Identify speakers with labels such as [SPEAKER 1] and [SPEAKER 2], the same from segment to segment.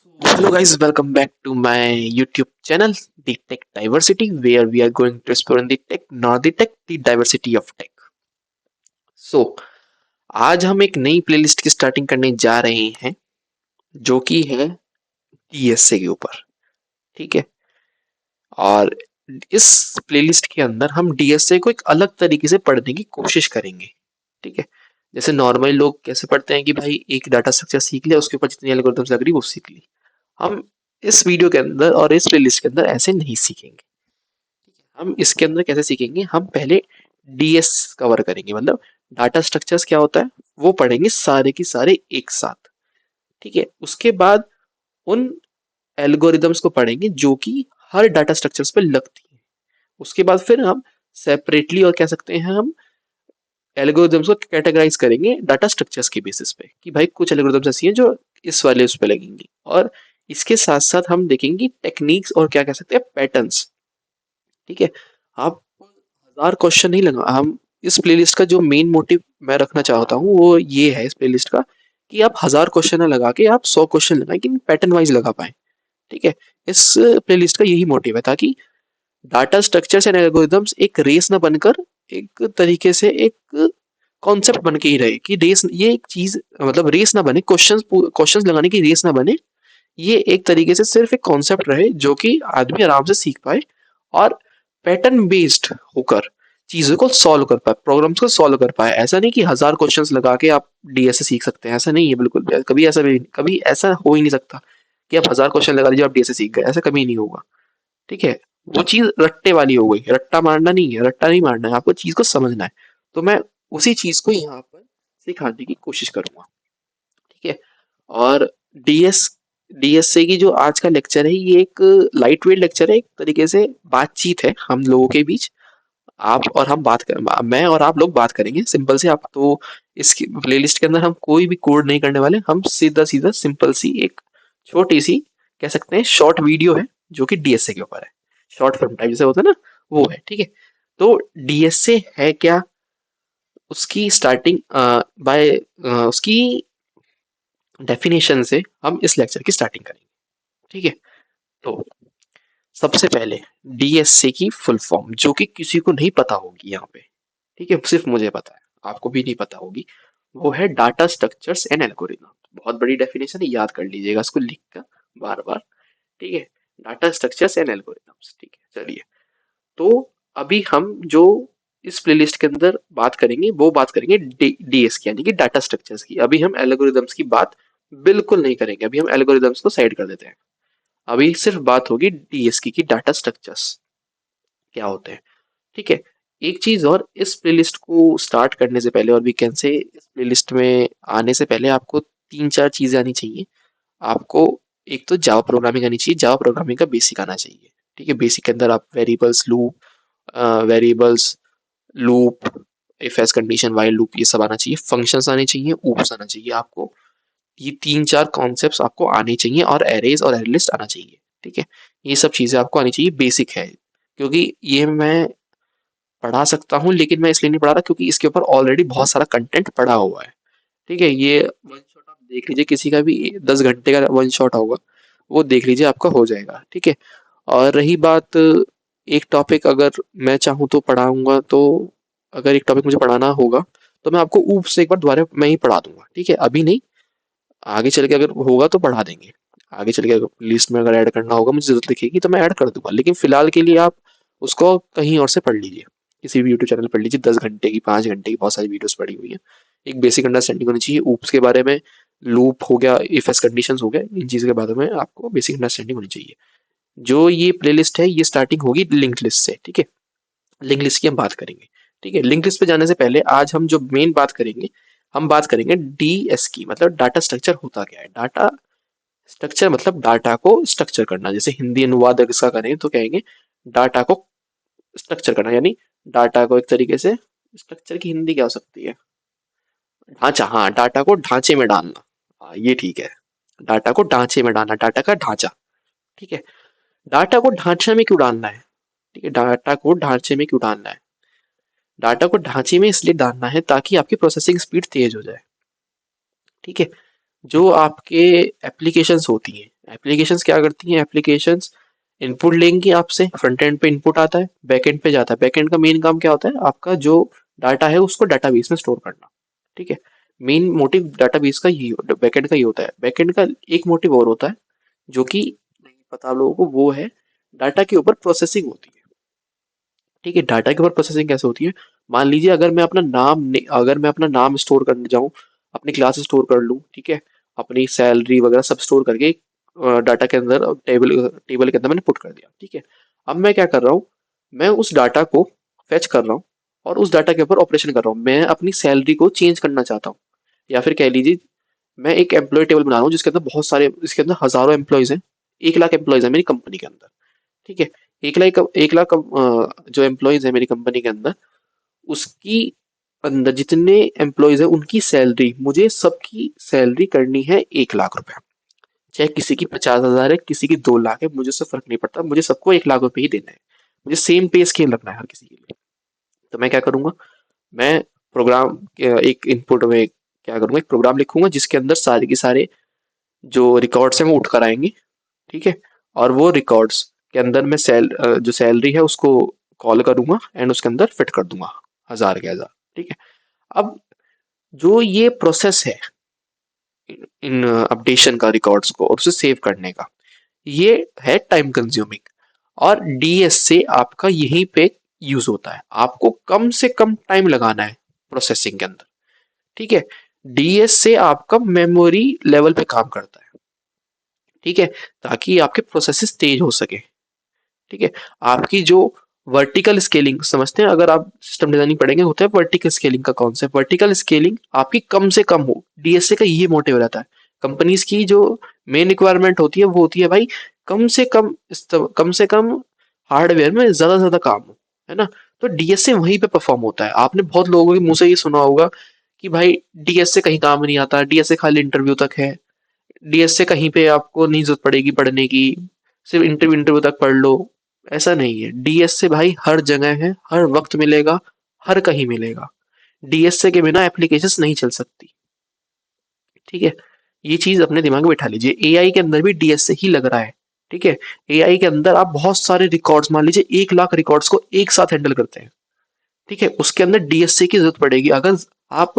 [SPEAKER 1] Hello guys, welcome back to my YouTube channel, The Tech Diversity, where we are going to explore the tech, not the tech, the diversity of tech. So, आज हम एक नई playlist की starting करने जा रहे हैं, जो कि है डीएसए के ऊपर, ठीक है। और इस प्लेलिस्ट के अंदर हम डीएसए को एक अलग तरीके से पढ़ने की कोशिश करेंगे, ठीक है। जैसे नॉर्मली लोग कैसे पढ़ते हैं कि भाई एक डाटा स्ट्रक्चर सीख लिया, उसके ऊपर जितनी एल्गोरिथम्स लग रही वो सीख ली। हम इस वीडियो के अंदर और इस प्लेलिस्ट के अंदर ऐसे नहीं सीखेंगे। हम इसके अंदर कैसे सीखेंगे, हम पहले डीएस कवर करेंगे, मतलब डाटा स्ट्रक्चर्स क्या होता है वो पढ़ेंगे सारे की सारे एक साथ, ठीक है। उसके बाद उन एल्गोरिदम्स को पढ़ेंगे जो कि हर डाटा स्ट्रक्चर्स पे लगती है। उसके बाद फिर हम सेपरेटली और कह सकते हैं हम एल्गोरिदम्स को कैटेगराइज करेंगे डाटा स्ट्रक्चर्स के बेसिस पे कि भाई कुछ एल्गोरिदम्स ऐसी हैं जो इस वाले उस पे लगेंगी। और इसके साथ साथ हम देखेंगे टेक्निक्स और क्या कह सकते हैं पैटर्न्स, ठीक है। आप हजार क्वेश्चन नहीं लगा, हम इस प्लेलिस्ट का जो मेन मोटिव मैं रखना चाहता हूँ वो ये है इस प्लेलिस्ट का कि आप हजार क्वेश्चन ना लगा के आप 100 क्वेश्चन लगाएं कि पैटर्न वाइज लगा पाए, ठीक है। इस प्लेलिस्ट का यही मोटिव है ताकि डाटा स्ट्रक्चर्स एंड एल्गोरिदम्स एक रेस ना बनकर एक तरीके से एक कॉन्सेप्ट बन के ही रहे कि रेस ये एक चीज, मतलब रेस ना बने, क्वेश्चंस क्वेश्चंस लगाने की रेस ना बने। ये एक तरीके से सिर्फ एक कॉन्सेप्ट रहे जो कि आदमी आराम से सीख पाए और पैटर्न बेस्ड होकर चीजों को सॉल्व कर पाए, प्रॉब्लम्स को सॉल्व कर पाए। ऐसा नहीं कि हजार क्वेश्चंस लगा के आप डीएसए सीख सकते हैं, ऐसा नहीं है बिल्कुल भी। कभी ऐसा हो ही नहीं सकता कि आप हजार क्वेश्चन लगा लीजिए आप डीएसए सीख गए, ऐसा कभी नहीं होगा, ठीक है। वो चीज रट्टे वाली हो गई, रट्टा मारना नहीं है, रट्टा नहीं मारना है, आपको चीज को समझना है। तो मैं उसी चीज को यहाँ पर सिखाने की कोशिश करूंगा, ठीक है। और डीएस डीएसए की जो आज का लेक्चर है ये एक लाइट वेट लेक्चर है, एक तरीके से बातचीत है हम लोगों के बीच। आप और हम बात कर मैं और आप लोग बात करेंगे सिंपल से। आप तो इसकी प्लेलिस्ट के अंदर हम कोई भी कोड नहीं करने वाले, हम सीधा सीधा सिंपल सी एक छोटी सी कह सकते हैं शॉर्ट वीडियो है जो कि डीएसए के ऊपर है। शॉर्ट फिल्म टाइप जैसे होता है ना, वो है, ठीक है। तो डीएसए है क्या, उसकी स्टार्टिंग बाय उसकी डेफिनेशन से हम इस लेक्चर की स्टार्टिंग करेंगे, ठीक है। तो सबसे पहले डीएसए की फुल फॉर्म जो कि किसी को नहीं पता होगी यहाँ पे, ठीक है, सिर्फ मुझे पता है, आपको भी नहीं पता होगी, वो है डाटा स्ट्रक्चर्स एंड एल्गोरिथम। बहुत बड़ी डेफिनेशन है, याद कर लीजिएगा इसको लिख कर बार बार, ठीक है। डाटा स्ट्रक्चर्स एंड एल्गोरिथम्स, ठीक है। चलिए, तो अभी हम जो इस प्लेलिस्ट के अंदर बात करेंगे वो बात करेंगे डीएस की, यानी कि डाटा स्ट्रक्चर्स की। अभी हम एल्गोरिथम्स की बात बिल्कुल नहीं करेंगे, अभी हम एल्गोरिथम्स को साइड कर देते हैं। अभी सिर्फ बात होगी डीएस की कि डाटा स्ट्रक्चर्स क्या होते हैं, ठीक है। एक चीज और, इस प्लेलिस्ट को स्टार्ट करने से पहले और वीकेंड से इस प्लेलिस्ट में आने से पहले आपको तीन चार चीजें आनी चाहिए। आपको एक तो जावा प्रोग्रामिंग आनी चाहिए, जावा प्रोग्रामिंग का बेसिक आना चाहिए, ठीक है। बेसिक के अंदर आप variables loop, if else condition, while loop, ये सब आना चाहिए। फंक्शंस आने चाहिए, ऊप्स आना चाहिए आपको। ये तीन चार कॉन्सेप्ट्स आपको आने चाहिए और एरेज और एरे लिस्ट आना चाहिए, ठीक है। ये सब चीजें आपको आनी चाहिए, बेसिक है। क्योंकि ये मैं पढ़ा सकता हूँ लेकिन मैं इसलिए नहीं पढ़ा रहा क्योंकि इसके ऊपर ऑलरेडी बहुत सारा कंटेंट पड़ा हुआ है, ठीक है। ये वन शॉट आप देख लीजिए, किसी का भी 10 घंटे का वन शॉट होगा, वो देख लीजिए, आपका हो जाएगा, ठीक है। और रही बात एक टॉपिक, अगर मैं चाहूँ तो पढ़ाऊंगा, तो अगर एक टॉपिक मुझे पढ़ाना होगा तो मैं आपको ऊप से एक बार दोबारा मैं ही पढ़ा दूंगा, ठीक है। अभी नहीं, आगे चल के अगर होगा तो पढ़ा देंगे। आगे चल के लिस्ट में अगर ऐड करना होगा, मुझे जरूरत दिखेगी तो मैं ऐड कर दूंगा, लेकिन फिलहाल के लिए आप उसको कहीं और से पढ़ लीजिए, किसी भी यूट्यूब चैनल पढ़ लीजिए। 10 घंटे की, 5 घंटे की बहुत सारी वीडियोस पड़ी हुई हैं। एक बेसिक अंडरस्टैंडिंग होनी चाहिए ऊप्स के बारे में, लूप हो गया, इफ एस कंडीशंस हो गया, इन चीज़ों के बारे में आपको बेसिक अंडरस्टैंडिंग होनी चाहिए। जो ये प्लेलिस्ट है ये स्टार्टिंग होगी लिंक लिस्ट से, ठीक है। लिंक लिस्ट की हम बात करेंगे, ठीक है। लिंक लिस्ट पे जाने से पहले आज हम जो मेन बात करेंगे, हम बात करेंगे डीएस की, मतलब डाटा स्ट्रक्चर होता क्या है। डाटा स्ट्रक्चर मतलब डाटा को स्ट्रक्चर करना। जैसे हिंदी अनुवाद अगर इसका करें तो कहेंगे डाटा को स्ट्रक्चर करना, यानी डाटा को एक तरीके से, स्ट्रक्चर की हिंदी क्या हो सकती है, ढांचा, हाँ, डाटा को ढांचे में डालना, हाँ ये ठीक है। डाटा को ढांचे में डालना, डाटा का ढांचा, ठीक है। डाटा को ढांचे में क्यों डालना है, ठीक है, डाटा को ढांचे में क्यों डालना है। डाटा को ढांचे में इसलिए डालना है ताकि आपकी प्रोसेसिंग स्पीड तेज हो जाए, ठीक है। जो आपके एप्लीकेशंस होती हैं, एप्लीकेशंस क्या करती हैं? एप्लीकेशंस इनपुट लेंगी आपसे, फ्रंट एंड पे इनपुट आता है, बैक एंड पे जाता है। बैक एंड का मेन काम क्या होता है? आपका जो डाटा है उसको डाटाबेस में स्टोर करना। ठीक है, मेन मोटिव डाटाबेस का ये, बैक एंड का ये होता है। बैक एंड का एक मोटिव और होता है जो कि नहीं पता आप लोगों को, वो है डाटा के ऊपर प्रोसेसिंग होती है। ठीक है, डाटा के ऊपर प्रोसेसिंग कैसे होती है? मान लीजिए अगर मैं अपना नाम स्टोर करने जाऊं, अपनी क्लास स्टोर कर लूं, ठीक है, अपनी सैलरी वगैरह सब स्टोर करके डाटा के अंदर, टेबल टेबल के अंदर मैंने पुट कर दिया। ठीक है, अब मैं क्या कर रहा हूँ? मैं उस डाटा को फेच कर रहा हूँ और उस डाटा के ऊपर ऑपरेशन कर रहा हूँ। मैं अपनी सैलरी को चेंज करना चाहता हूँ, या फिर कह लीजिए मैं एक एम्प्लॉय टेबल बना रहा हूँ जिसके अंदर बहुत सारे, इसके अंदर हजारों एम्प्लॉयज हैं, 1 लाख एम्प्लॉयज है मेरी कंपनी के अंदर। ठीक है, 1 लाख जो एम्प्लॉयज है मेरी कंपनी के अंदर, उसकी अंदर जितने एम्प्लॉयज है उनकी सैलरी, मुझे सबकी सैलरी करनी है 1 लाख रुपए। चाहे किसी की 50,000 है, किसी की 2 लाख है, मुझे उससे फर्क नहीं पड़ता, मुझे सबको 1 लाख रुपए ही देना है। मुझे सेम पे स्केल रखना है हर किसी के लिए। तो मैं क्या करूंगा? मैं प्रोग्राम एक इनपुट में क्या करूंगा, एक प्रोग्राम लिखूंगा जिसके अंदर सारे के सारे जो रिकॉर्ड्स हैं वो उठ कर आएंगे। ठीक है, और वो रिकॉर्ड्स के अंदर मैं जो सैलरी है उसको कॉल करूंगा एंड उसके अंदर फिट कर दूंगा 1,000 के 1,000। ठीक है, अब जो ये प्रोसेस है इन अपडेशन का, रिकॉर्ड्स को और उसे सेव करने का, ये है टाइम कंज्यूमिंग। और डीएस से आपका यहीं पे यूज होता है, आपको कम से कम टाइम लगाना है प्रोसेसिंग के अंदर। ठीक है, डीएस से आपका मेमोरी लेवल पे काम करता है। ठीक है, ताकि आपके प्रोसेसेस तेज हो सके। ठीक है, आपकी जो वर्टिकल स्केलिंग समझते हैं, अगर आप सिस्टम डिजाइनिंग पढ़ेंगे, होता है वर्टिकल स्केलिंग का कॉन्सेप्ट। वर्टिकल स्केलिंग आपकी कम से कम हो, डीएसए का ये मोटिव रहता है। कंपनीज की जो मेन रिक्वायरमेंट होती है वो होती है भाई, कम से कम हार्डवेयर में ज्यादा से ज्यादा काम हो, है ना? तो डीएसए वहीं पे परफॉर्म होता है। आपने बहुत लोगों के मुंह से ये सुना होगा कि भाई डीएसए कहीं काम नहीं आता, डीएसए खाली इंटरव्यू तक है, डीएस से कहीं पे आपको नहीं जरूरत पड़ेगी पढ़ने की, सिर्फ इंटरव्यू इंटरव्यू तक पढ़ लो। ऐसा नहीं है, डीएस से भाई हर जगह है, हर वक्त मिलेगा, हर कहीं मिलेगा। डीएस से के बिना एप्लीकेशंस नहीं चल सकती। ठीक है, ये चीज अपने दिमाग में बैठा लीजिए। एआई के अंदर भी डीएस से ही लग रहा है। ठीक है, एआई के अंदर आप बहुत सारे रिकॉर्ड्स, मान लीजिए 1 लाख रिकॉर्ड्स को एक साथ हैंडल करते हैं। ठीक है, उसके अंदर डीएसए की जरूरत पड़ेगी। अगर आप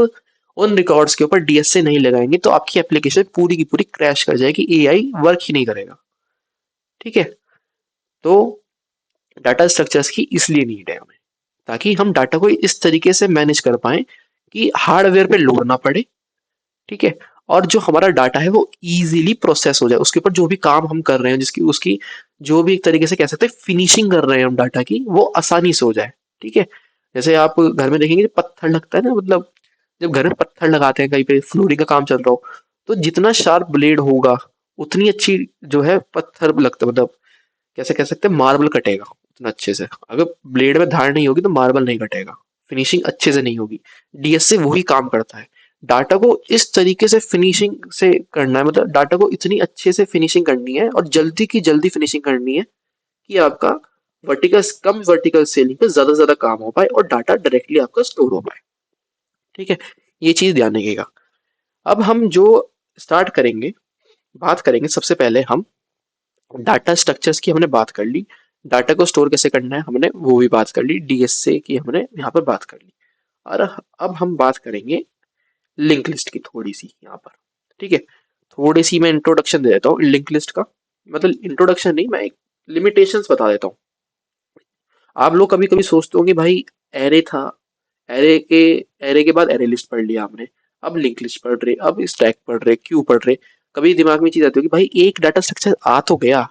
[SPEAKER 1] उन रिकॉर्ड्स के ऊपर डीएसए नहीं लगाएंगे तो आपकी एप्लीकेशन पूरी की पूरी क्रैश कर जाएगी, एआई वर्क ही नहीं करेगा। ठीक है, तो डाटा स्ट्रक्चर्स की इसलिए नीड है हमें, ताकि हम डाटा को इस तरीके से मैनेज कर पाए कि हार्डवेयर पे लोड ना पड़े। ठीक है, और जो हमारा डाटा है वो इजीली प्रोसेस हो जाए, उसके ऊपर जो भी काम हम कर रहे हैं, जिसकी उसकी जो भी एक तरीके से कह सकते हैं फिनिशिंग कर रहे हैं हम डाटा की, वो आसानी से हो जाए। ठीक है, जैसे आप घर में देखेंगे पत्थर लगता है ना, मतलब जब घर में पत्थर लगाते हैं कहीं पे फ्लोरिंग का काम चल रहा हो, तो जितना शार्प ब्लेड होगा उतनी अच्छी जो है पत्थर लगता, मतलब कैसे कह सकते हैं, मार्बल कटेगा उतना अच्छे से। अगर ब्लेड में धार नहीं होगी तो मार्बल नहीं कटेगा, फिनिशिंग अच्छे से नहीं होगी। डीएस से वही काम करता है। डाटा को इस तरीके से फिनिशिंग से करना है, मतलब डाटा को इतनी अच्छे से फिनिशिंग करनी है और जल्दी की जल्दी फिनिशिंग करनी है कि आपका कम वर्टिकल सेलिंग पे ज्यादा से ज्यादा काम हो पाए और डाटा डायरेक्टली आपका स्टोर हो पाए। ठीक है, ये चीज ध्यान रखिएगा। अब हम जो स्टार्ट करेंगे, बात करेंगे, सबसे पहले हम डाटा स्ट्रक्चर्स की हमने बात कर ली, डाटा को स्टोर कैसे करना है हमने वो भी बात कर ली, डीएसए की हमने यहाँ पर बात कर ली। और अब हम बात करेंगे लिंक लिस्ट की थोड़ी सी यहाँ पर। ठीक है, थोड़ी सी मैं इंट्रोडक्शन दे देता हूँ लिंक लिस्ट का, मतलब इंट्रोडक्शन नहीं, मैं एक लिमिटेशंस बता देता हूँ। आप लोग कभी कभी सोचते होंगे भाई एरे था, एरे के एरे के बाद एरे लिस्ट पढ़ लिया आपने, अब लिंक लिस्ट पढ़ रहे, अब स्टैक पढ़ रहे, क्यों पढ़ रहे? कभी दिमाग में चीज आती होगी भाई एक डाटा स्ट्रक्चर आ तो गया,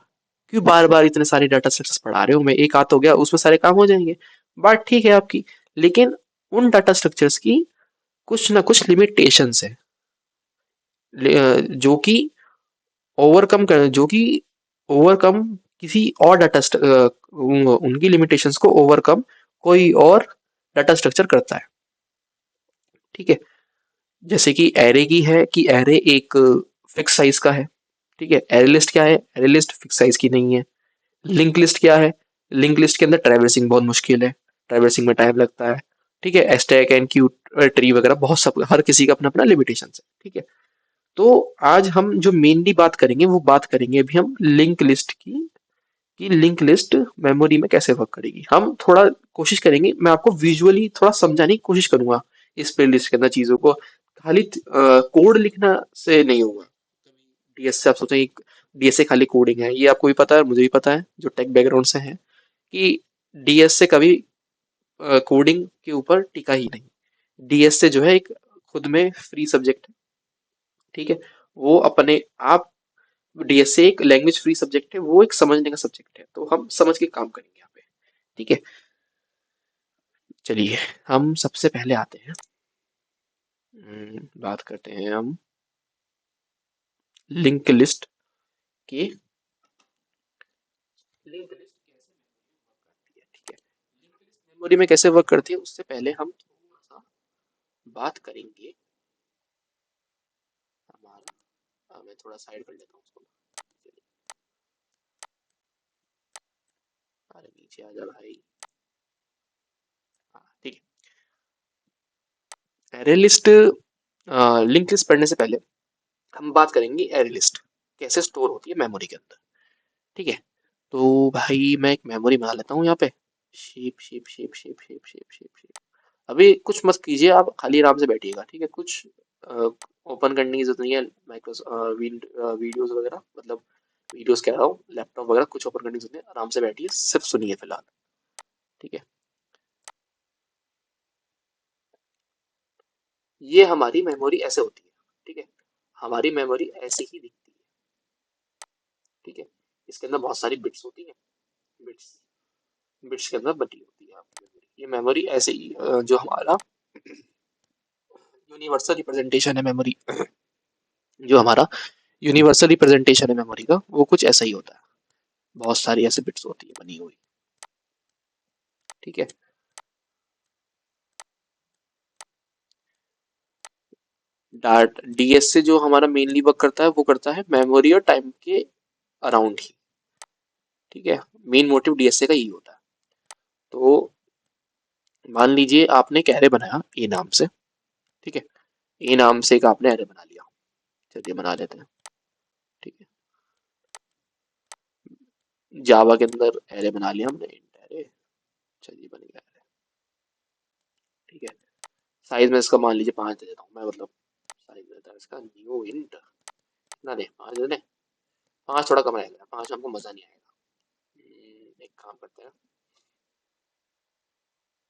[SPEAKER 1] क्यों बार बार इतने सारे डाटा स्ट्रक्चर्स पढ़ा रहे हो? मैं एक आ तो गया, उसमें सारे काम हो जाएंगे। बात ठीक है आपकी, लेकिन उन डाटा स्ट्रक्चर्स की कुछ ना कुछ लिमिटेशंस है, जो कि जो कि ओवरकम किसी और उनकी लिमिटेशंस को ओवरकम कोई और डाटा स्ट्रक्चर करता है। ठीक है, जैसे कि एरे की है कि एरे एक फिक्स साइज का है। ठीक है, एरे लिस्ट क्या है? एरे लिस्ट फिक्स साइज की नहीं है। लिंक लिस्ट क्या है? लिंक लिस्ट के अंदर ट्रैवर्सिंग बहुत मुश्किल है, ट्रैवर्सिंग में टाइम लगता है। ठीक है, स्टैक एंड क्यू ट्री वगैरह बहुत सब, हर किसी का अपना अपना लिमिटेशन है। ठीक है, तो आज हम जो मेनली बात करेंगे वो बात करेंगे अभी हम लिंक लिस्ट की, कि लिंक लिस्ट मेमोरी में कैसे वर्क करेगी। हम थोड़ा कोशिश करेंगे, मैं आपको विजुअली थोड़ा समझाने की कोशिश करूंगा इस प्ले लिस्ट के अंदर चीजों को। खाली कोड लिखना से नहीं होगा। डीएस से आप सोचेंगे डीएस से खाली कोडिंग है, ये आपको भी पता है, मुझे भी पता है जो टेक बैकग्राउंड से है, कि डीएस से कभी कोडिंग के ऊपर टिका ही नहीं। डीएस से जो है एक खुद में फ्री सब्जेक्ट है, ठीक है। वो अपने आप, डीएस से एक लैंग्वेज फ्री सब्जेक्ट है, वो एक समझने का सब्जेक्ट है, तो हम समझ के काम करेंगे यहाँ पे, ठीक है। चलिए हम सबसे पहले आते हैं, बात करते हैं हम लिंक लिस्ट की। लिंक लिस्ट कैसे करती है, ठीक है। लिंक लिस्ट मेमोरी में कैसे वर्क करती है, उससे पहले हम थोड़ा सा बात करेंगे हमारा, मैं थोड़ा साइड कर लेता हूँ उसको। अरे नीचे आ जा भाई। हाँ ठीक है। एरे लिस्ट, लिंक लिस्ट पढ़ने से पहले हम बात करेंगे एरे लिस्ट कैसे स्टोर होती है मेमोरी के अंदर, ठीक है। तो भाई मैं एक मेमोरी बना लेता हूँ यहाँ पे। Shape shape shape shape shape shape shape shape. अभी कुछ मत कीजिए, आप खाली आराम से बैठिएगा, ठीक है। कुछ ओपन करने की जरूरत नहीं है, वीडियोस वगैरह, मतलब वीडियोस कह रहा हूँ, लैपटॉप वगैरह कुछ ओपन करने की जरूरत नहीं है, आराम से बैठिए, सिर्फ सुनिए फिलहाल, ठीक है। ये हमारी मेमोरी ऐसे होती है, ठीक है। हमारी मेमोरी ऐसे ही दिखती है, ठीक है। इसके अंदर बहुत सारी बिट्स होती हैं, बिट्स बिट्स के अंदर बटी होती है आपकी मेमोरी। ये मेमोरी ऐसे ही जो हमारा यूनिवर्सल रिप्रेजेंटेशन है मेमोरी, जो हमारा यूनिवर्सल रिप्रेजेंटेशन है मेमोरी का, वो कुछ ऐसा ही होता है। बहुत सारी ऐसे बिट्स होती है बनी हुई, ठीक है। डाट डीएस से जो हमारा मेनली वर्क करता है वो करता है मेमोरी और टाइम के अराउंड ही, ठीक है। मेन मोटिव डीएसए का यही होता है। तो मान लीजिए आपने एक एरे बनाया ए नाम से, ठीक है। ए नाम से एक आपने एरे बना लिया, चलिए बना लेते हैं, ठीक है। जावा के अंदर एरे बना लिया हमने, इंट एरे, चलिए बन गया एरे, ठीक है। साइज में इसका मान लीजिए 5 दे देता हूँ मैं, मतलब साइज देता है इसका न्यू इंट कितना दे, 5 दे दे। 5 थोड़ा कम रहेगा, 5 हमको मजा नहीं आएगा। एक काम करते हैं,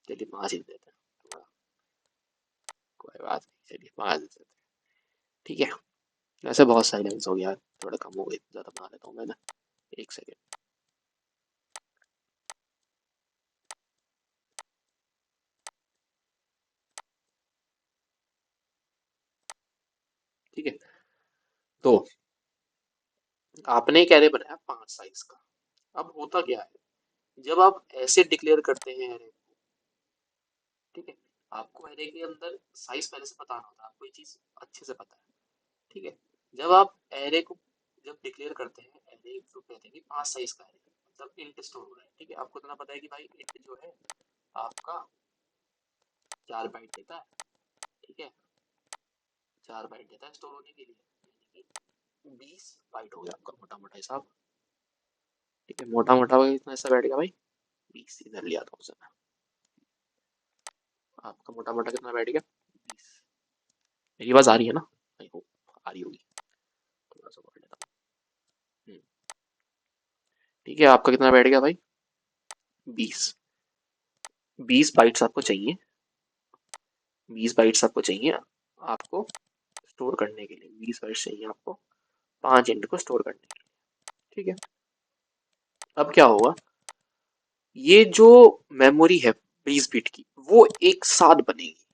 [SPEAKER 1] चलिए 5 ही दे देते हैं, कोई बात नहीं, चलिए 5 दे देते हैं, ठीक है। ऐसे बहुत सारी लाइन्स हो गया, थोड़ा कम हो गई, ज़्यादा बना लेता हूँ मैं ना, एक सेकेंड, ठीक है। तो आपने एक एरे बनाया 5 साइज का। अब होता क्या है, जब आप ऐसे डिक्लेयर करते हैं एरे, ठीक है, आपको एरे के अंदर साइज पहले से पता होता है, आपको ये चीज अच्छे से पता है, ठीक है। जब आप एरे को जब डिक्लेयर करते हैं, एरे को कहते हैं कि 5 साइज का एरे, मतलब इंट स्टोर हो रहा है, ठीक है। आपको इतना पता है कि भाई इंट जो है आपका 4 बाइट देता है, ठीक है। 4 बाइट देता है स्टोर होने के लिए, यानी कि 20 बाइट हो गया आपका मोटा मोटा हिसाब, ठीक है। मोटा मोटा इतना ऐसा बैठ गया भाई, 20 इधर लिया था उसे मैं, आपका मोटा मोटा कितना बैठ गया, 20। मेरी आवाज आ रही है ना, आई होप आ रही होगी, थोड़ा सा बढ़ लेता हूँ। ठीक है, आपका कितना बैठ गया भाई, 20। 20 बाइट्स आपको चाहिए, 20 बाइट्स आपको चाहिए, आपको स्टोर करने के लिए 20 बाइट्स चाहिए आपको 5 इंट को स्टोर करने के लिए, ठीक है। अब क्या होगा, ये जो मेमोरी है 20 बिट की, वो एक साथ बनेगी,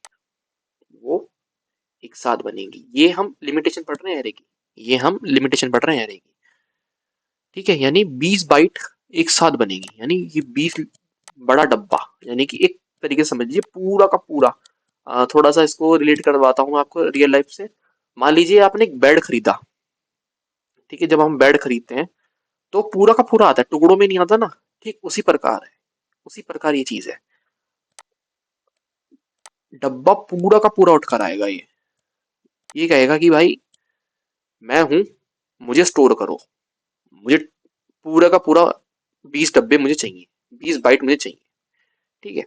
[SPEAKER 1] वो एक साथ बनेगी। ये हम लिमिटेशन पढ़ रहे हैं एरे की, ये हम लिमिटेशन पढ़ रहे हैं एरे की, ठीक है। यानी 20 बाइट एक साथ बनेगी, यानी ये 20 बड़ा डब्बा, यानी कि एक तरीके से समझिए पूरा का पूरा। थोड़ा सा इसको रिलेट करवाता हूँ आपको रियल लाइफ से। मान लीजिए आपने एक बेड खरीदा, ठीक है। जब हम बेड खरीदते हैं तो पूरा का पूरा आता है, टुकड़ों में नहीं आता ना, ठीक उसी प्रकार है, उसी प्रकार ये चीज है। डब्बा पूरा का पूरा उठकर आएगा, ये कहेगा कि भाई मैं हूं, मुझे स्टोर करो, मुझे पूरा का पूरा 20 डब्बे मुझे चाहिए, 20 बाइट मुझे चाहिए। ठीक है,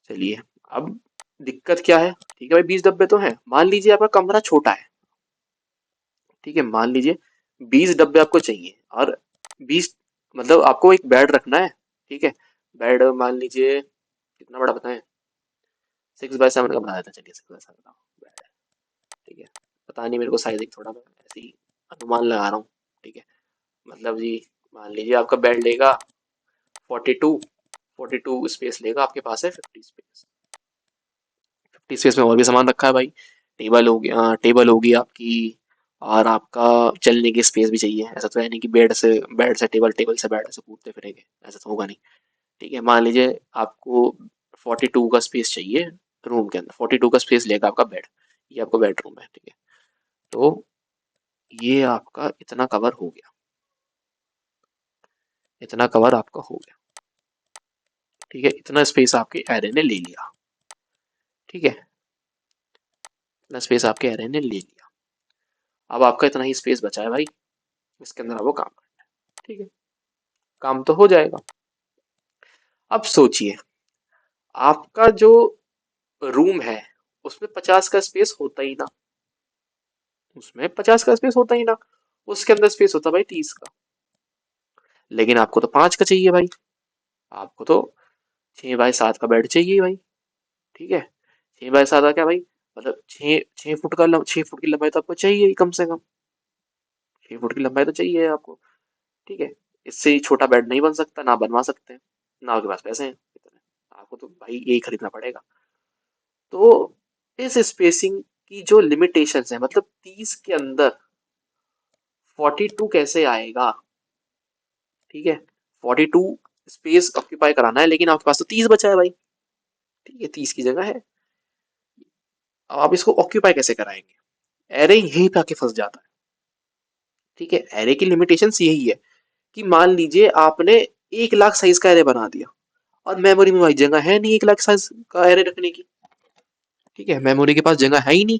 [SPEAKER 1] चलिए, अब दिक्कत क्या है? ठीक है भाई, 20 डब्बे तो हैं, मान लीजिए आपका कमरा छोटा है। ठीक है, मान लीजिए 20 डब्बे आपको चाहिए, और 20, मतलब आपको एक बेड रखना है। ठीक है, बेड मान लीजिए कितना बड़ा बताएं, 6x7 का बना देते हैं, चलिए 6x7 का बेड है। ठीक है, पता नहीं मेरे को साइज एक थोड़ा, मैं ऐसे ही अनुमान लगा रहा हूँ। ठीक है, मतलब जी, मान लीजिए आपका बेड लेगा 42, 42 स्पेस लेगा, आपके पास है 50 स्पेस। 50 स्पेस में और भी सामान रखा है भाई, टेबल हो गया, टेबल होगी आपकी, और आपका चलने की स्पेस भी चाहिए। ऐसा तो है नहीं कि बेड से टेबल, टेबल से बेड ऐसे कूदते फिरेंगे, ऐसा तो होगा नहीं। ठीक है, मान लीजिए आपको 42 का स्पेस चाहिए रूम के अंदर, 42 का स्पेस लेगा आपका बेड, ये आपका बेडरूम है। ठीक है, तो ये आपका इतना कवर हो गया, इतना कवर आपका हो गया। ठीक है, इतना स्पेस आपके एरे ने ले लिया। ठीक है, इतना स्पेस आपके एरे ने ले लिया। अब आपका इतना ही स्पेस बचा है भाई, इसके अंदर आपको काम करना है। ठीक है, काम तो हो जाएगा। अब सोचिए, आपका जो रूम है उसमें 50 का स्पेस होता ही ना, उसमें 50 का स्पेस होता ही ना, उसके अंदर स्पेस होता भाई 30 का। लेकिन आपको तो 5 का चाहिए भाई, आपको तो 6x7 का बेड चाहिए भाई। ठीक है, 6x7 का क्या भाई, मतलब 6 फुट का 6 फुट की लंबाई तो आपको चाहिए ही कम से कम, 6 फुट की लंबाई तो चाहिए आपको। ठीक है, इससे ही छोटा बेड नहीं बन सकता, ना बनवा सकते हैं, ना आपके पास पैसे हैं इतने, आपको तो भाई यही खरीदना पड़ेगा। तो इस स्पेसिंग की जो लिमिटेशंस है, मतलब 30 के अंदर 42 कैसे आएगा? ठीक है, 42 स्पेस ऑक्यूपाई कराना है, लेकिन आपके पास तो 30 बचा है भाई। ठीक है, 30 की जगह है, अब आप इसको ऑक्यूपाई कैसे कराएंगे? एरे यहीं पे आके फंस जाता है। ठीक है, एरे की लिमिटेशंस यही है कि मान लीजिए आपने 1 लाख साइज का एरे बना दिया, और मेमोरी में भाई जगह है नहीं 1 लाख साइज का एरे रखने की। ठीक है, मेमोरी के पास जगह है ही नहीं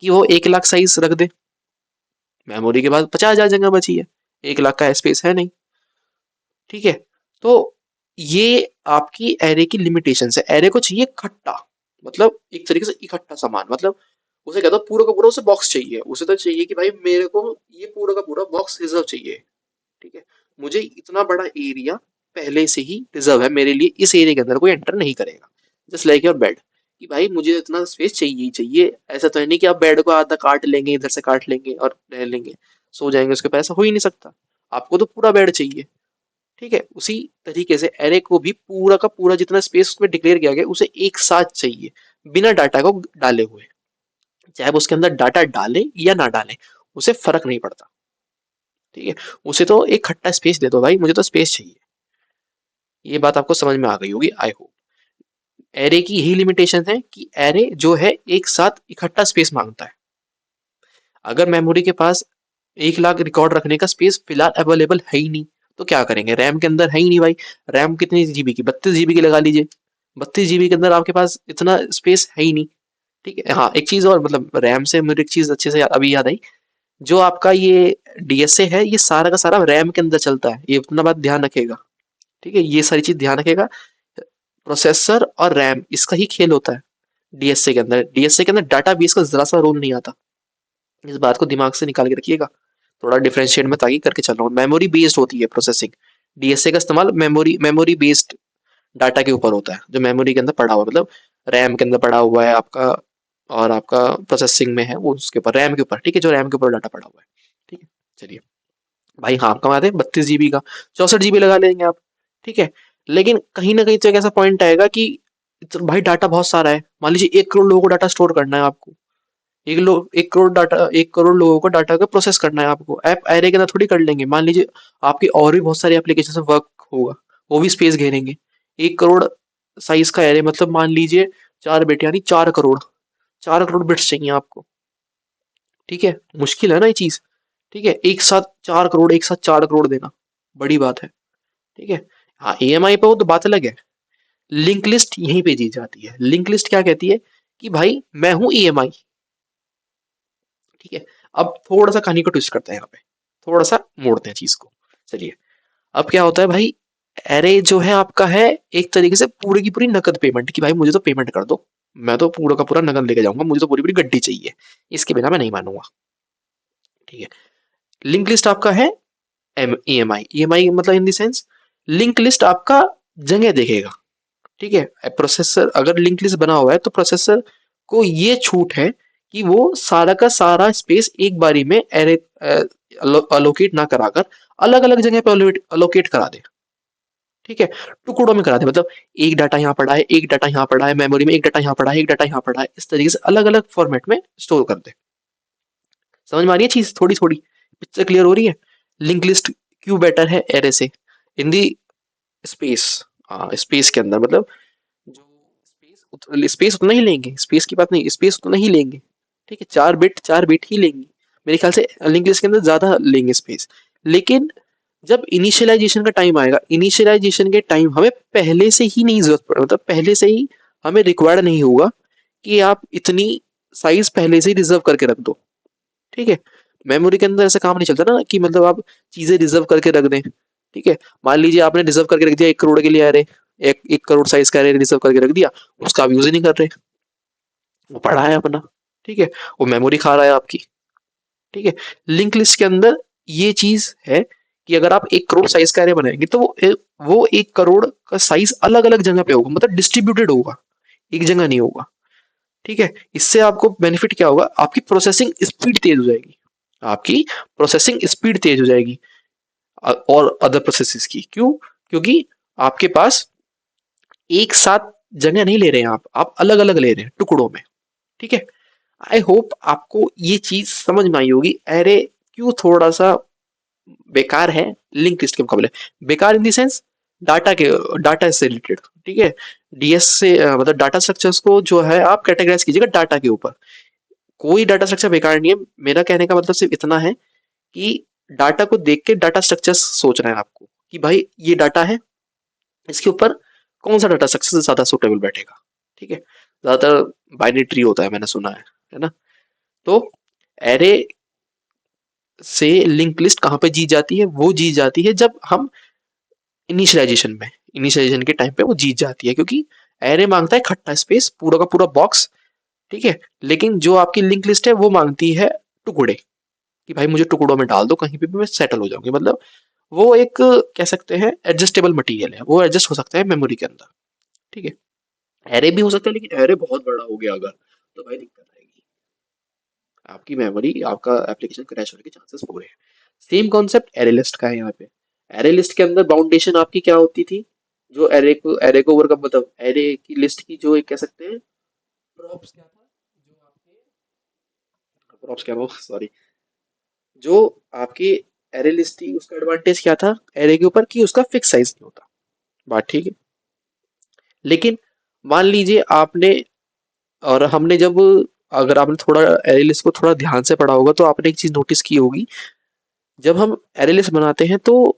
[SPEAKER 1] कि वो 1 लाख साइज रख दे, मेमोरी के पास 50,000 जगह बची है, 1 लाख का स्पेस है नहीं। ठीक है, तो ये आपकी एरे की लिमिटेशन है। एरे को चाहिए खट्टा, मतलब एक तरीके से इकट्ठा सामान, मतलब उसे कहता पूरा का पूरा, उसे बॉक्स चाहिए, उसे तो चाहिए कि भाई मेरे को ये पूरा का पूरा बॉक्स रिजर्व चाहिए। ठीक है, मुझे इतना बड़ा एरिया पहले से ही रिजर्व है मेरे लिए, इस एरिया के अंदर कोई एंटर नहीं करेगा। जस्ट लाइक योर बेड, कि भाई मुझे इतना स्पेस चाहिए ही चाहिए, ऐसा तो है नहीं कि आप बेड को आधा काट लेंगे, इधर से काट लेंगे और रह लेंगे, सो जाएंगे उसके पैसा, हो ही नहीं सकता। आपको तो पूरा बेड चाहिए। ठीक है, उसी तरीके से एरे को भी पूरा का पूरा जितना स्पेस उसमें डिक्लेयर किया गया उसे एक साथ चाहिए, बिना डाटा को डाले हुए। चाहे वो उसके अंदर डाटा डाले या ना डाले, उसे फर्क नहीं पड़ता। ठीक है, उसे तो एक खट्टा स्पेस दे दो भाई, मुझे तो स्पेस चाहिए। ये बात आपको समझ में आ गई होगी, आई होप। एरे की यही लिमिटेशन है कि एरे जो है एक साथ इकट्ठा स्पेस मांगता है। अगर मेमोरी के पास 1 लाख रिकॉर्ड रखने का स्पेस फिलहाल अवेलेबल है ही नहीं, तो क्या करेंगे? रैम के अंदर है ही नहीं भाई। रैम कितनी जीबी की? 32 जीबी की लगा लीजिए, 32 जीबी के अंदर आपके पास इतना स्पेस है ही नहीं। ठीक है, हाँ एक चीज और, मतलब रैम से मुझे एक चीज अच्छे से अभी याद आई, जो आपका ये डीएसए है, ये सारा का सारा रैम के अंदर चलता है, ये उतना बात ध्यान रखेगा। ठीक है, ये सारी चीज ध्यान रखेगा, प्रोसेसर और रैम इसका ही खेल होता है। डीएसए के अंदर, डीएसए के अंदर डाटा बेस का जरा सा रोल नहीं आता, इस बात को दिमाग से निकाल के रखिएगा। थोड़ा डिफरेंशिएट में ताकि करके चल रहा हूँ, मेमोरी बेस्ड होती है प्रोसेसिंग, डीएसए का इस्तेमाल मेमोरी मेमोरी बेस्ड डाटा के ऊपर होता है, जो मेमोरी के अंदर पड़ा हुआ है, मतलब रैम के अंदर पड़ा हुआ है आपका, और आपका प्रोसेसिंग में है वो उसके ऊपर, रैम के ऊपर। ठीक है, जो रैम के ऊपर डाटा पड़ा हुआ है। ठीक है, चलिए भाई, हाँ आप कमाते हैं 32 जीबी का, 64 जीबी लगा लेंगे आप। ठीक है, लेकिन कहीं ना कहीं तो एक ऐसा पॉइंट आएगा कि भाई डाटा बहुत सारा है, मान लीजिए 1 करोड़ लोगों को डाटा स्टोर करना है आपको, 1 करोड़ लोगों को डाटा का प्रोसेस करना है आपको, ऐप एरे के अंदर थोड़ी कर लेंगे। मान लीजिए आपके और भी बहुत सारे एप्लीकेशन से वर्क होगा, वो भी स्पेस घेरेंगे। 1 करोड़ साइज का एरे, मतलब मान लीजिए 4 बिट, यानी 4 करोड़, 4 करोड़ बिट्स चाहिए आपको। ठीक है, मुश्किल है ना ये चीज। ठीक है, एक साथ 4 करोड़, एक साथ 4 करोड़ देना बड़ी बात है। ठीक है, हाँ ईएमआई पे हो तो बात अलग है। लिंक लिस्ट यहीं पे दी जाती है। लिंक लिस्ट क्या कहती है कि भाई मैं हूं ईएमआई। ठीक है, अब थोड़ा सा कहानी को ट्विस्ट करते हैं यहाँ पे, थोड़ा सा मोड़ते हैं चीज को। चलिए, अब क्या होता है भाई, एरे जो है आपका है एक तरीके से पूरी की पूरी नकद पेमेंट की, भाई मुझे तो पेमेंट कर दो, मैं तो पूरा का पूरा नकद लेके जाऊंगा, मुझे तो पूरी पूरी गड्डी चाहिए, इसके बिना मैं नहीं मानूंगा। ठीक है। लिंक लिस्ट आपका है एम ई एम आई, ई एम आई मतलब in the sense link list आपका जगह देखेगा। ठीक है। प्रोसेसर अगर लिंक लिस्ट बना हुआ है तो प्रोसेसर को ये छूट है कि वो सारा का सारा स्पेस एक बारी में एरे अलोकेट ना कराकर अलग अलग जगह पे अलोकेट करा दे। ठीक है। टुकड़ों में करा दे, मतलब एक डाटा यहाँ पड़ा है, एक डाटा यहाँ पड़ा है मेमोरी में, एक डाटा यहाँ पड़ा है, एक डाटा यहाँ पड़ा है, इस तरीके से अलग अलग फॉर्मेट में स्टोर कर दे। समझ में आ रही है चीज, थोड़ी थोड़ी पिक्चर क्लियर हो रही है। लिंक लिस्ट क्यों बेटर है एरे से इन दी स्पेस, स्पेस के अंदर मतलब जो स्पेस स्पेस उतना ही लेंगे, स्पेस की बात नहीं, स्पेस उतना ही लेंगे। ठीक है, 4 बिट ही लेंगे, मेरे ख्याल से लिंक लिस्ट के अंदर ज्यादा लेंगे स्पेस। लेकिन जब इनिशियलाइजेशन का टाइम आएगा, इनिशियलाइजेशन के टाइम हमें पहले से ही नहीं जरूरत पड़े, मतलब पहले से ही हमें रिक्वायर्ड नहीं होगा कि आप इतनी साइज पहले से ही रिजर्व करके रख दो। ठीक है। मेमोरी के अंदर ऐसा काम नहीं चलता ना कि मतलब आप चीजें रिजर्व करके रख दें। ठीक है। मान लीजिए आपने रिजर्व करके रख दिया 1 करोड़ के लिए अरे, 1 करोड़ साइज का अरे रिजर्व करके रख दिया, उसका आप यूज ही नहीं कर रहे, वो पड़ा है अपना। ठीक है। वो मेमोरी खा रहा है आपकी। ठीक है। लिंक लिस्ट के अंदर ये चीज है कि अगर आप 1 करोड़ साइज का एरे बनाएंगे तो वो 1 करोड़ का साइज अलग अलग जगह पे होगा, मतलब डिस्ट्रीब्यूटेड होगा, एक जगह नहीं होगा। ठीक है। इससे आपको बेनिफिट क्या होगा, आपकी प्रोसेसिंग स्पीड तेज हो जाएगी, आपकी प्रोसेसिंग स्पीड तेज हो जाएगी और अदर प्रोसेसेस की। क्यों? क्योंकि आपके पास एक साथ जगह नहीं ले रहे हैं, आप अलग अलग ले रहे हैं टुकड़ों में। ठीक है। आई होप आपको ये चीज समझ में आई होगी, एरे क्यों थोड़ा सा बेकार है लिंक लिस्ट के मुकाबले। बेकार इन दी सेंस डाटा के, डाटा से रिलेटेड। ठीक है। डीएस से मतलब डाटा स्ट्रक्चर्स को जो है आप कैटेगराइज कीजिएगा डाटा के ऊपर, कोई डाटा स्ट्रक्चर बेकार नहीं है। मेरा कहने का मतलब सिर्फ इतना है कि डाटा को देख के डाटा स्ट्रक्चर्स सोचना है आपको कि भाई ये डाटा है, इसके ऊपर कौन सा डाटा स्ट्रक्चर ज्यादा सुटेबल बैठेगा। ठीक है। ज्यादातर बाइनरी ट्री होता है, मैंने सुना है ना। तो एरे से लिंक लिस्ट कहाँ पे जीत जाती है, वो जीत जाती है जब हम इनिशियलाइजेशन में, इनिशियलाइजेशन के टाइम पे वो जीत जाती है, क्योंकि एरे मांगता है खट्टा स्पेस, पूरा का पूरा बॉक्स। ठीक है। लेकिन जो आपकी लिंक लिस्ट है वो मांगती है टुकड़े, कि भाई मुझे टुकड़ों में डाल दो, कहीं पे भी मैं सेटल हो जाऊंगी, मतलब वो एक कह सकते हैं एडजस्टेबल मटेरियल है, वो एडजस्ट हो सकता है मेमोरी के अंदर। ठीक है। एरे भी हो सकता है, लेकिन एरे बहुत बड़ा हो गया अगर, तो भाई दिक्कत आएगी, आपकी मेमोरी, आपका एप्लीकेशन क्रैश होने के चांसेस पूरे हैं। सेम कॉन्सेप्ट एरे लिस्ट का है यहाँ पे। एरे लिस्ट के अंदर बाउंडेशन आपकी क्या होती थी, जो एरे को ओवरकम, मतलब एरे की लिस्ट की जो एक कह सकते हैं प्रॉप्स क्या था, जो आपके प्रॉप्स क्या वो सॉरी, जो आपकी एरे लिस्ट थी उसका एडवांटेज क्या था एरे के ऊपर, कि उसका फिक्स साइज नहीं होता। बात ठीक है। लेकिन मान लीजिए आपने और हमने जब, अगर आपने थोड़ा एरे लिस्ट को थोड़ा ध्यान से पढ़ा होगा तो आपने एक चीज नोटिस की होगी, जब हम एरे लिस्ट बनाते हैं तो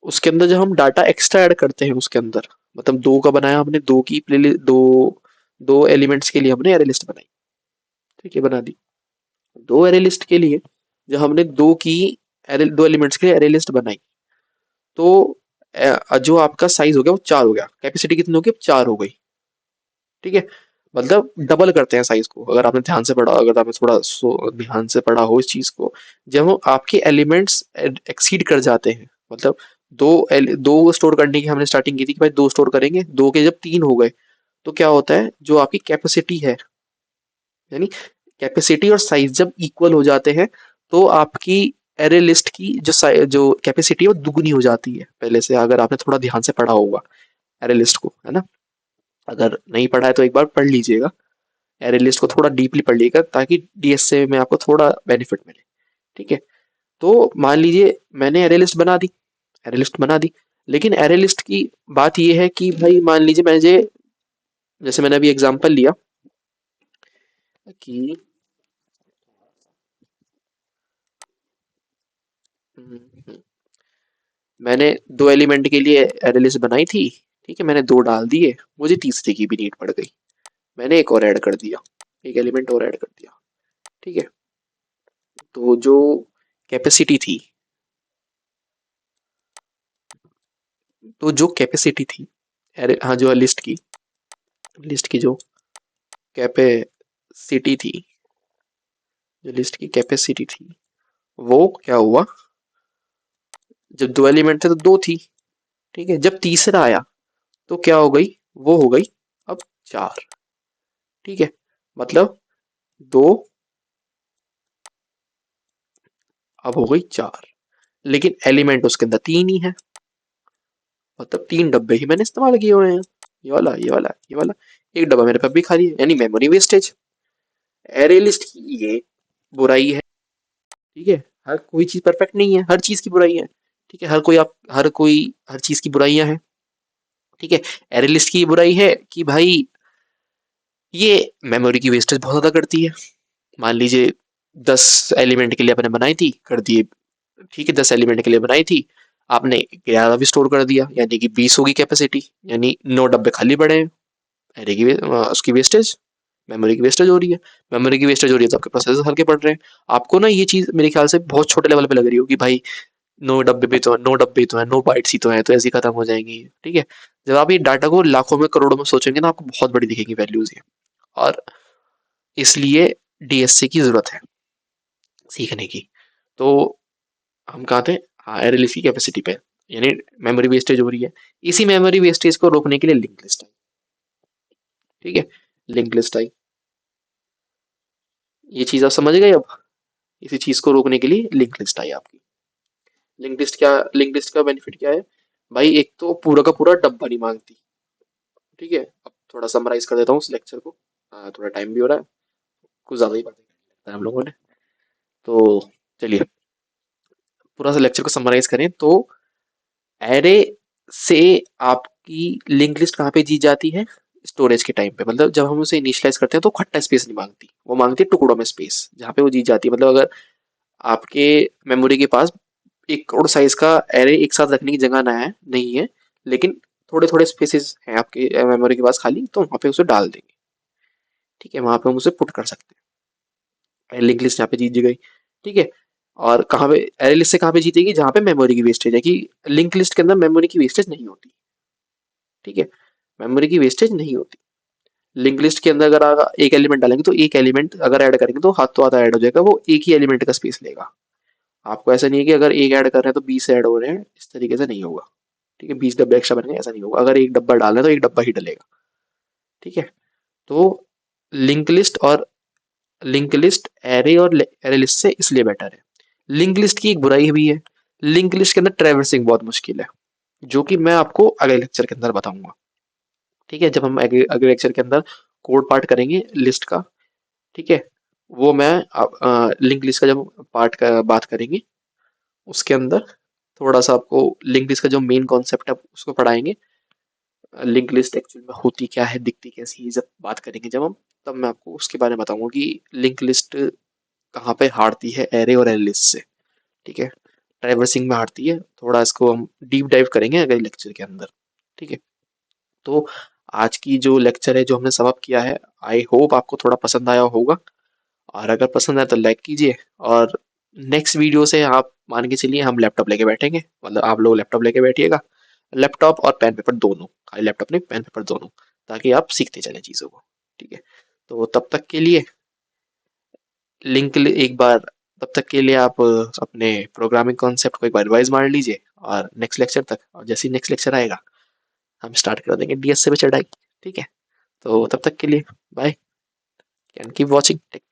[SPEAKER 1] उसके अंदर जब हम डाटा एक्स्ट्रा ऐड करते हैं उसके अंदर, मतलब दो का बनाया हमने, दो की प्ले दो दो एलिमेंट्स के लिए हमने एरे लिस्ट बनाई। ठीक है, बना दी। दो एरे लिस्ट के लिए जब हमने दो एलिमेंट्स के लिए एरे लिस्ट बनाई, तो जो आपका साइज हो गया वो 4 हो गया, कैपेसिटी कितनी होगी, अब 4 हो गई। ठीक है। मतलब डबल करते हैं साइज को, अगर आपने ध्यान से पढ़ा, अगर आपने थोड़ा ध्यान से पढ़ा हो इस चीज को, जब वो आपके एलिमेंट्स एक्सीड कर जाते हैं, मतलब दो स्टोर करने की हमने स्टार्टिंग की थी कि भाई दो स्टोर करेंगे, दो के जब 3 हो गए, तो क्या होता है, जो आपकी कैपेसिटी है, यानी कैपेसिटी और साइज जब इक्वल हो जाते हैं, तो आपकी एरे लिस्ट की जो कैपेसिटी है वो दुगनी हो जाती है पहले से, अगर आपने थोड़ा ध्यान से पढ़ा होगा एरे लिस्ट को, है ना। अगर नहीं पढ़ा है तो एक बार पढ़ लीजिएगा, एरे लिस्ट को थोड़ा डीपली पढ़ लीजिएगा, ताकि डीएसए में आपको थोड़ा बेनिफिट मिले। ठीक है। तो मान लीजिए मैंने एरे लिस्ट बना दी, एरे लिस्ट बना दी, लेकिन एरे लिस्ट की बात ये है कि भाई मान लीजिए मुझे, जैसे मैंने अभी एग्जांपल लिया कि हम्म, मैंने दो एलिमेंट के लिए एरे लिस्ट बनाई थी। ठीक है, मैंने दो डाल दिए, मुझे तीसरे की भी नीड पड़ गई, मैंने एक और ऐड कर दिया, एक एलिमेंट और ऐड कर दिया। ठीक है। तो जो कैपेसिटी थी अरे हाँ, जो लिस्ट की कैपेसिटी थी जो लिस्ट की कैपेसिटी थी, वो क्या हुआ, जब दो एलिमेंट थे तो दो थी। ठीक है, जब तीसरा आया तो क्या हो गई, वो हो गई अब चार। ठीक है, मतलब दो अब हो गई चार, लेकिन एलिमेंट उसके अंदर तीन ही है, मतलब तीन डब्बे ही मैंने इस्तेमाल किए हुए हैं। ये वाला एक डब्बा मेरे पास भी खाली है, यानी मेमोरी वेस्टेज। एरे लिस्ट की ये बुराई है। ठीक है, हर कोई चीज परफेक्ट नहीं है, हर चीज की बुराई है। ठीक है, हर चीज की बुराइयां हैं। ठीक है, एरे लिस्ट की बुराई है कि भाई ये मेमोरी की वेस्टेज बहुत ज्यादा करती है। मान लीजिए 10 एलिमेंट के लिए आपने बनाई थी, कर दिए। ठीक है, 10 एलिमेंट के लिए बनाई थी, आपने 11 भी स्टोर कर दिया, यानी कि 20 होगी कैपेसिटी, यानी 9 डब्बे खाली पड़े हैं। अरे की उसकी वेस्टेज, मेमोरी की वेस्टेज हो रही है। मेमोरी की वेस्टेज हो रही है तो आपके प्रोसेसर हल्के पड़ रहे हैं। आपको ना ये चीज मेरे ख्याल से बहुत छोटे लेवल पे लग रही होगी भाई, 9 डब्बे ही तो है, तो ऐसे ही खत्म हो जाएंगी। ठीक है, जब आप ये डाटा को लाखों में करोड़ों में सोचेंगे ना, आपको बहुत बड़ी दिखेगी वैल्यूज ये। और इसलिए डीएससी की जरूरत है सीखने की। तो हम कहाँ थे, हाँ, एरएलएस की कैपेसिटी पे, यानी मेमोरी वेस्टेज हो रही है। इसी मेमोरी वेस्टेज को रोकने के लिए लिंक लिस्ट आई। ठीक है, लिंक लिस्ट आई, ये चीज आप समझ गए अब। इसी चीज को रोकने के लिए लिंक लिस्ट आई आपकी। लिंक लिस्ट का बेनिफिट क्या है भाई, एक तो पूरा का पूरा डब्बा नहीं मांगती। ठीक है, अब थोड़ा समराइज कर देता हूँ इस लेक्चर को, थोड़ा टाइम भी हो रहा है, कुछ ज्यादा ही बातें करते हैं हम लोगों ने। तो चलिए पूरा सा लेक्चर को समराइज करें तो, एरे से आपकी लिंक लिस्ट कहाँ पे जी जाती है, स्टोरेज के टाइम पे। मतलब जब हम उसे इनिशियलाइज करते हैं तो खट्टा स्पेस नहीं मांगती, वो मांगती है टुकड़ों में स्पेस, जहाँ पे वो जी जाती है। मतलब अगर आपके मेमोरी के पास 1 करोड़ साइज का एरे एक साथ रखने की जगह ना है, नहीं है, लेकिन थोड़े थोड़े स्पेसेस हैं आपके मेमोरी के पास खाली, तो वहां पे उसे डाल देंगे। ठीक है, वहां पे हम उसे पुट कर सकते हैं। लिंक लिस्ट यहाँ पे जीत गई। ठीक है, और कहाँ पे एरे लिस्ट से कहाँ पे जीतेगी, जहाँ पे मेमोरी की वेस्टेज है, कि लिंक लिस्ट के अंदर मेमोरी की वेस्टेज नहीं होती। ठीक है, मेमोरी की वेस्टेज नहीं होती। लिंक लिस्ट के अंदर अगर आप एक एलिमेंट डालेंगे तो एक एलिमेंट अगर ऐड करेंगे तो हाथ तो हाथ ऐड हो जाएगा, वो एक ही एलिमेंट का स्पेस लेगा। आपको ऐसा नहीं है कि अगर एक ऐड कर रहे हैं तो 20 ऐड हो रहे हैं, इस तरीके से नहीं होगा। ठीक है, 20 डब्बे एक्स्ट्रा बनेंगे, ऐसा नहीं होगा। अगर एक डब्बा डाल रहे हैं तो एक डब्बा ही डलेगा। ठीक है, तो लिंक लिस्ट और लिंक लिस्ट एरे और एरे लिस्ट से इसलिए बेटर है। लिंक लिस्ट की एक बुराई भी है, लिंक लिस्ट के अंदर ट्रैवर्सिंग बहुत मुश्किल है, जो कि मैं आपको अगले लेक्चर के अंदर बताऊंगा। ठीक है, जब हम अगले लेक्चर के अंदर कोड पार्ट करेंगे लिस्ट का। ठीक है, वो मैं लिंक लिस्ट का जब पार्ट का बात करेंगे, उसके अंदर थोड़ा सा आपको लिंक लिस्ट का जो मेन कॉन्सेप्ट है उसको पढ़ाएंगे। लिंक लिस्ट एक्चुअल में होती क्या है, दिखती कैसी है, जब बात करेंगे जब हम, तब मैं आपको उसके बारे में बताऊंगा कि लिंक लिस्ट कहाँ पे हारती है एरे और एरे लिस्ट से। ठीक है, ट्रैवर्सिंग में हारती है, थोड़ा इसको हम डीप डाइव करेंगे अगले लेक्चर के अंदर। ठीक है, तो आज की जो लेक्चर है जो हमने समाप्त किया है, आई होप आपको थोड़ा पसंद आया होगा। और अगर पसंद आए तो लाइक कीजिए। और नेक्स्ट वीडियो से आप मान के चलिए हम लैपटॉप लेके बैठेंगे, मतलब आप लोग लैपटॉप लेके बैठिएगा, लैपटॉप और पेन पेपर दोनों, खाली लैपटॉप नहीं, पेन पेपर दोनों, ताकि आप सीखते चले चीज़ों को। ठीक है, तो तब तक के लिए एक बार, तब तक के लिए आप अपने प्रोग्रामिंग कॉन्सेप्ट को एक बार रिवाइज मार लीजिए, और नेक्स्ट लेक्चर तक, और जैसे ही नेक्स्ट लेक्चर आएगा हम स्टार्ट कर देंगे डीएस पे चढ़ाई। ठीक है, तो तब तक के लिए bye, and keep watching take.